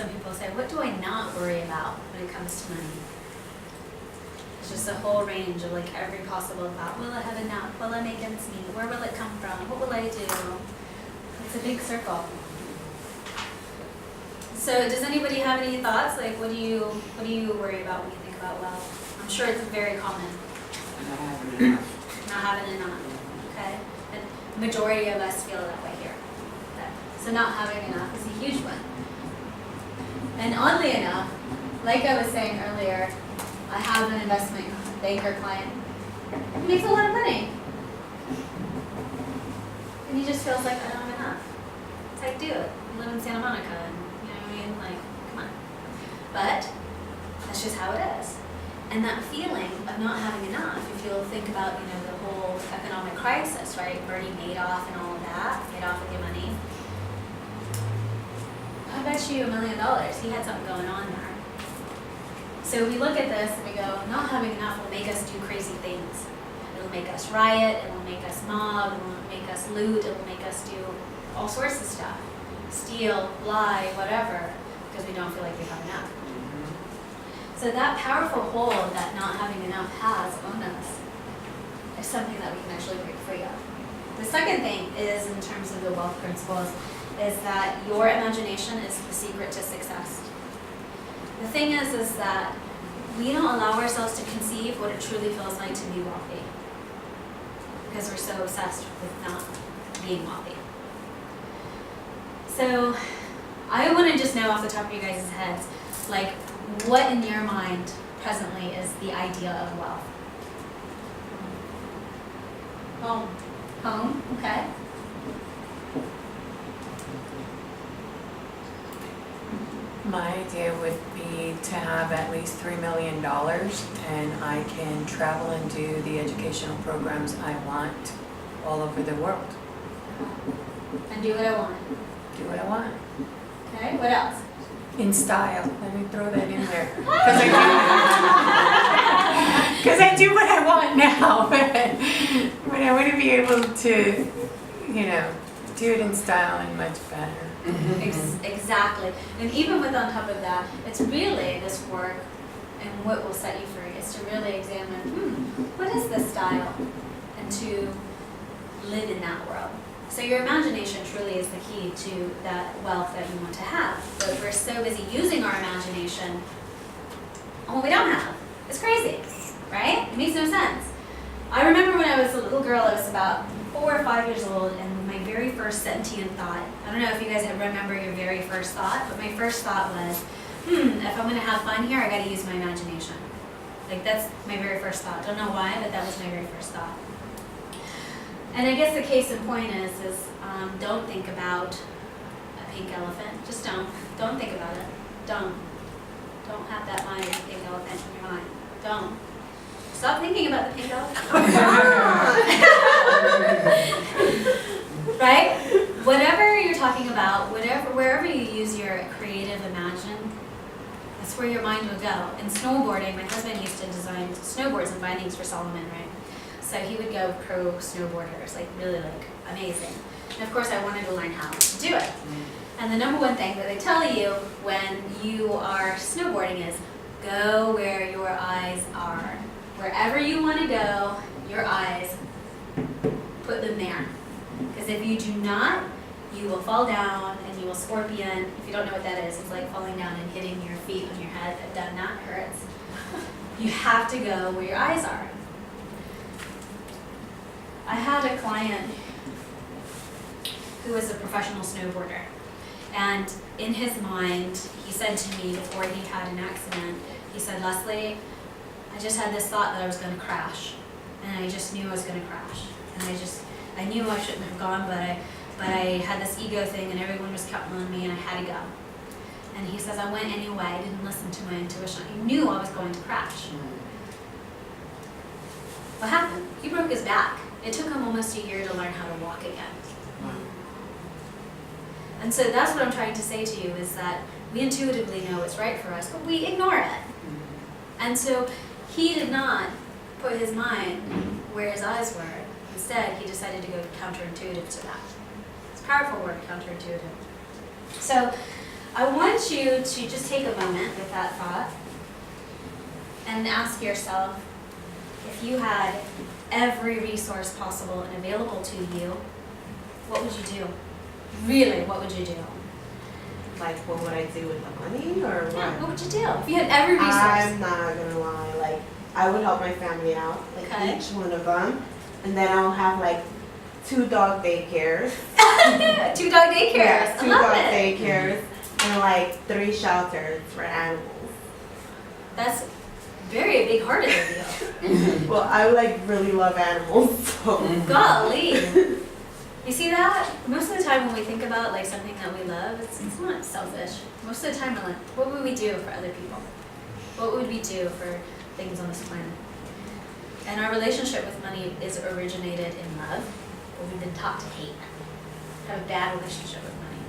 some people say, what do I not worry about when it comes to money? It's just a whole range of like every possible thought. Will I have enough? Will I make ends meet? Where will it come from? What will I do? It's a big circle. So does anybody have any thoughts? Like what do you worry about when you think about wealth? I'm sure it's very common. Not having enough. Not having enough. Okay? And the majority of us feel that way here. Okay. So not having enough is a huge one. And oddly enough, like I was saying earlier, I have an investment banker client who makes a lot of money. And he just feels like, I don't have enough. It's like, dude, I live in Santa Monica, and you know what I mean? Like, come on. But that's just how it is. And that feeling of not having enough, if you'll think about, you know, the whole economic crisis, right? Bernie Madoff and all of that, Madoff with your money. I bet you $1 million he had something going on there. So we look at this and we go, not having enough will make us do crazy things. It'll make us riot, it will make us mob, it will make us loot, it will make us do all sorts of stuff. Steal, lie, whatever, because we don't feel like we have enough. So that powerful hold that not having enough has on us is something that we can actually break free of. The second thing is, in terms of the wealth principles, is that your imagination is the secret to success. The thing is that we don't allow ourselves to conceive what it truly feels like to be wealthy because we're so obsessed with not being wealthy. So I want to just know off the top of you guys' heads, like, what in your mind presently is the idea of wealth? Home. Home, okay. My idea would be to have at least $3 million and I can travel and do the educational programs I want all over the world. And do what I want. Do what I want. Okay, what else? In style. Let me throw that in there. Because I do what I want now. But I want to be able to, you know, do it in style and much better. Exactly. And even with on top of that, it's really this work and what will set you free is to really examine, what is this style? And to live in that world. So your imagination truly is the key to that wealth that you want to have. But we're so busy using our imagination on what we don't have. It's crazy, right? It makes no sense. I remember when I was a little girl, I was about 4 or 5 years old, and my very first sentient thought, I don't know if you guys remember your very first thought, but my first thought was, if I'm going to have fun here, I got to use my imagination. Like, that's my very first thought. Don't know why, but that was my very first thought. And I guess the case in point is don't think about a pink elephant. Just don't. Don't think about it. Don't have that mind of a pink elephant in your mind. Don't. Stop thinking about the pink elephant. Right? Whatever you're talking about, wherever you use your creative imagine, that's where your mind will go. In snowboarding, my husband used to design snowboards and bindings for Salomon, right? So he would go pro snowboarders, like really like amazing. And of course I wanted to learn how to do it. And the number one thing that they tell you when you are snowboarding is go where your eyes are. Wherever you want to go, your eyes, put them there. Because if you do not, you will fall down and you will scorpion. If you don't know what that is, it's like falling down and hitting your feet on your head. I've done that, it hurts. You have to go where your eyes are. I had a client who was a professional snowboarder. And in his mind, he said to me before he had an accident, he said, Leslie, I just had this thought that I was going to crash. And I just knew I was going to crash. And I knew I shouldn't have gone, but I had this ego thing and everyone was counting on me and I had to go. And he says, I went anyway, I didn't listen to my intuition. I knew I was going to crash. What happened? He broke his back. It took him almost a year to learn how to walk again. And so that's what I'm trying to say to you is that we intuitively know what's right for us, but we ignore it. And so he did not put his mind where his eyes were. Instead, he decided to go counterintuitive to that. It's a powerful word, counterintuitive. So I want you to just take a moment with that thought and ask yourself, if you had every resource possible and available to you, what would you do? Really, what would you do? Like, what would I do with the money or Yeah, what? what would you do? If you had every resource. I'm not gonna lie, like, I would help my family out, like Okay. each one of them. And then I'll have like 2 dog daycares. 2 dog daycares. Yeah, I 2 love dog it. daycares and like 3 shelters for animals. That's very big-hearted of you. Well, I like really love animals, so. Golly. You see that? Most of the time when we think about like something that we love, it's not selfish. Most of the time we're like, what would we do for other people? What would we do for things on this planet? And our relationship with money is originated in love, but we've been taught to hate. Have a bad relationship with money.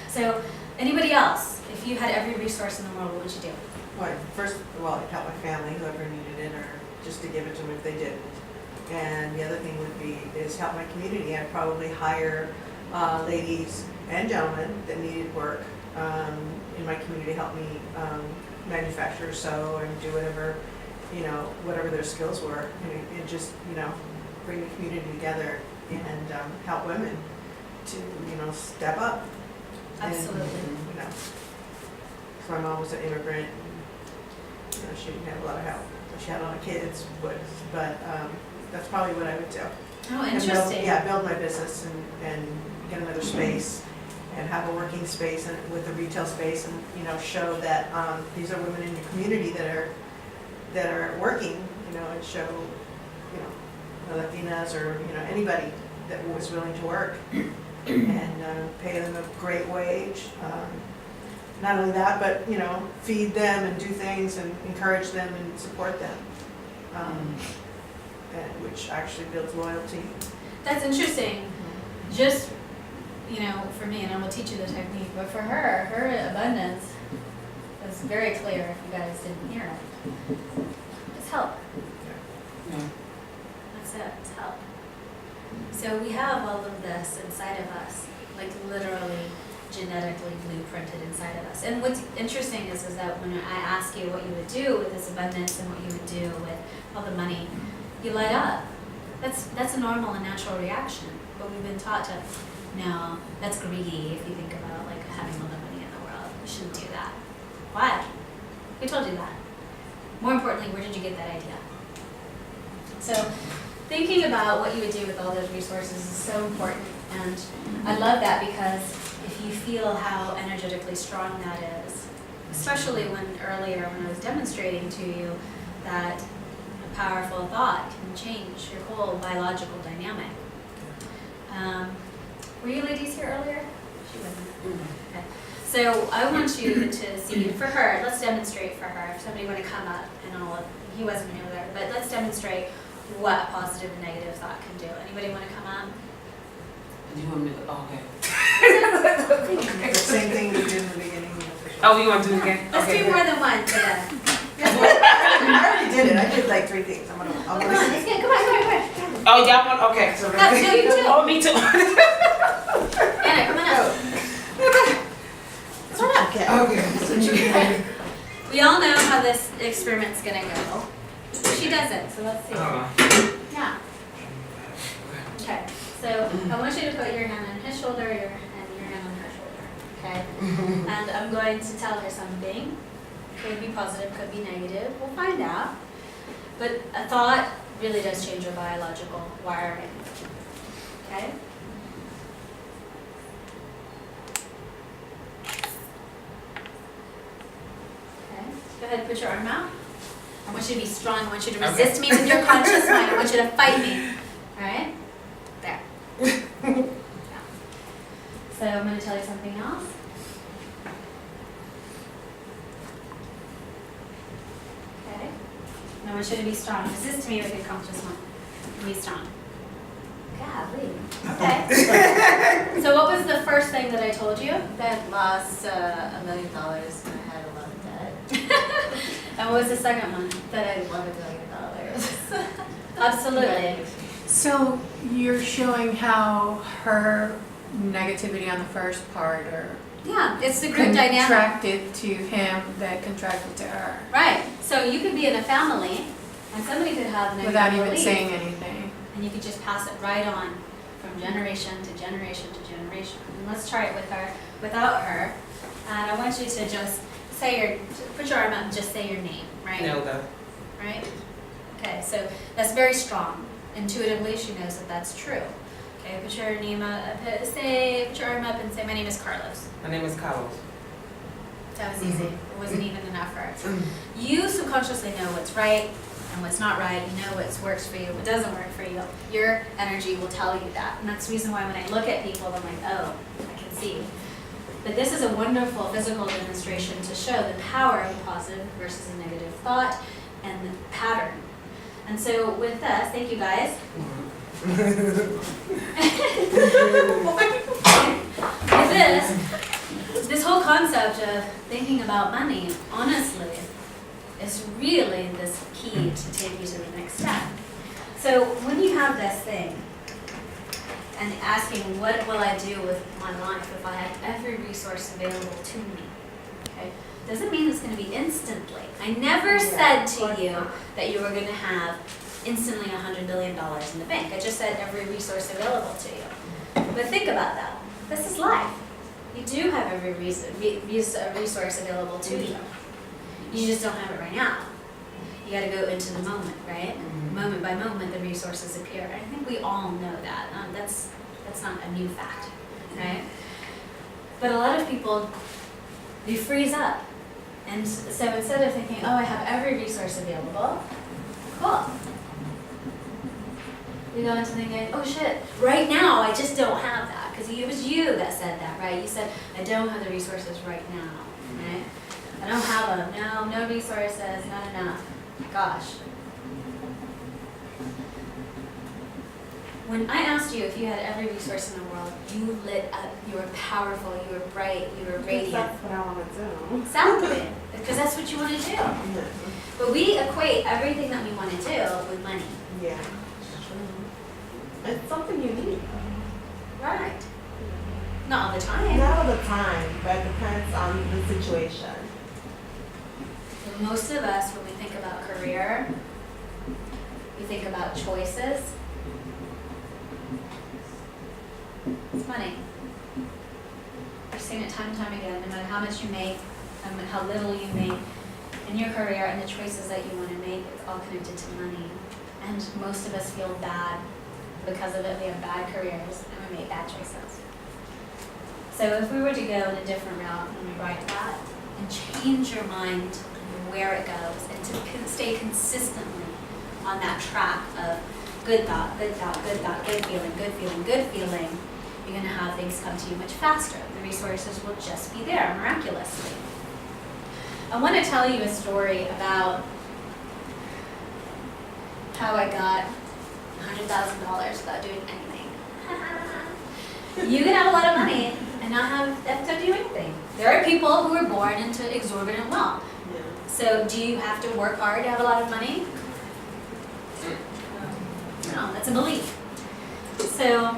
So, anybody else? If you had every resource in the world, what would you do? Well, first of all, I'd help my family, whoever needed it, or just to give it to them if they didn't. And the other thing would be, is help my community. I'd probably hire ladies and gentlemen that needed work in my community, help me manufacture, sew, and do whatever, whatever their skills were. And just, bring the community together and help women to, step up. Absolutely. And, so my mom was an immigrant, and, she didn't have a lot of help. She had a lot of kids, but that's probably what I would do. Oh, And build- interesting. Yeah, build my business and get another space and have a working space and with a retail space and, show that these are women in your community that are working, and show, the Latinas or, anybody that was willing to work and pay them a great wage. Not only that, but, feed them and do things and encourage them and support them, and which actually builds loyalty. That's interesting. Just, for me, and I'm gonna teach you the technique, but for her abundance was very clear if you guys didn't hear it. It's help. Yeah. That's it, it's help. So we have all of this inside of us, like literally genetically blueprinted inside of us. And what's interesting is that when I ask you what you would do with this abundance and what you would do with all the money, you light up. That's a normal and natural reaction. But we've been taught to, no, that's greedy if you think about like having all the money in the world. You shouldn't do that. Why? Who told you that? More importantly, where did you get that idea? So thinking about what you would do with all those resources is so important. And I love that because if you feel how energetically strong that is, especially earlier when I was demonstrating to you that a powerful thought can change your whole biological dynamic. Were you ladies here earlier? She wasn't. Okay. So I want you to see, for her, let's demonstrate for her. If somebody want to come up, and he wasn't here there, but let's demonstrate what a positive and negative thought can do. Anybody want to come up? Do you want me to, Okay. the same thing we did in the beginning. Oh, you want to do it again? Let's do more than one today. I already did it. I did like 3 things. Come on, let's get, come on. Oh, y'all want, okay. So No, you too. Oh, me too. Anna, come on up. Come on up. Okay. We all know how this experiment's gonna go. She doesn't, so let's see. Yeah. Okay, so I want you to put your hand on his shoulder and your hand on her shoulder, okay? And I'm going to tell her something. Could be positive, could be negative, we'll find out. But a thought really does change your biological wiring, okay? Okay, go ahead, put your arm out. I want you to be strong, I want you to resist me with your conscious mind, I want you to fight me, alright? There. Yeah. So I'm going to tell you something else. Okay. And I want you to be strong. Resist me with your conscious mind. Be strong. Golly. Okay. So what was the first thing that I told you? That lost $1 million and I had a lot of debt. And what was the second one? That I had $1 million. Absolutely. So you're showing how her negativity on the first part or Yeah, it's the group dynamic. contracted to him that contracted to her, Right, so you could be in a family and somebody could have an without annual even leave, saying anything. and you could just pass it right on from generation to generation to generation. And let's try it with her, without her. And I want you to just say put your arm up and just say your name, right? Nelda. Right? Okay, so that's very strong. Intuitively, she knows that that's true. Okay, put your name up, put your arm up and say, my name is Carlos. My name is Carlos. That was easy. It wasn't even an effort. You subconsciously know what's right and what's not right. You know what works for you, what doesn't work for you. Your energy will tell you that. And that's the reason why when I look at people, I'm like, oh, I can see. But this is a wonderful physical demonstration to show the power of a positive versus a negative thought and the pattern. And so with this, thank you guys. With this whole concept of thinking about money, honestly, is really this key to take you to the next step. So when you have this thing, and asking what will I do with my life if I had every resource available to me, okay? Doesn't mean it's gonna be instantly. I never said to you that you were gonna have instantly $100 billion in the bank. I just said every resource available to you. But think about that. This is life. You do have every resource available to you. You just don't have it right now. You gotta go into the moment, right? Moment by moment, the resources appear. I think we all know that. That's not a new fact, right? But a lot of people, they freeze up. And so instead of thinking, oh, I have every resource available, cool. You go into thinking, oh shit, right now I just don't have that. Because it was you that said that, right? You said, I don't have the resources right now, right? I don't have them, no resources, not enough. Gosh. When I asked you if you had every resource in the world, you lit up, you were powerful, you were bright, you were radiant. That's what I want to do. Exactly, because that's what you want to do. Yeah. But we equate everything that we want to do with money. Yeah. It's something you need. Right. Not all the time. Not all the time, but it depends on the situation. For most of us, when we think about career, we think about choices. It's money. I've seen it time and time again, no matter how much you make, how little you make in your career and the choices that you want to make, it's all connected to money. And most of us feel bad because of it. We have bad careers and we make bad choices. So if we were to go in a different route and rewrite that and change your mind and where it goes and to stay consistently on that track of good thought, good thought, good thought, good feeling, good feeling, good feeling, you're going to have things come to you much faster. The resources will just be there miraculously. I want to tell you a story about how I got $100,000 without doing anything. You can have a lot of money and not have to do anything. There are people who are born into exorbitant wealth. Yeah. So do you have to work hard to have a lot of money? No, that's a belief. So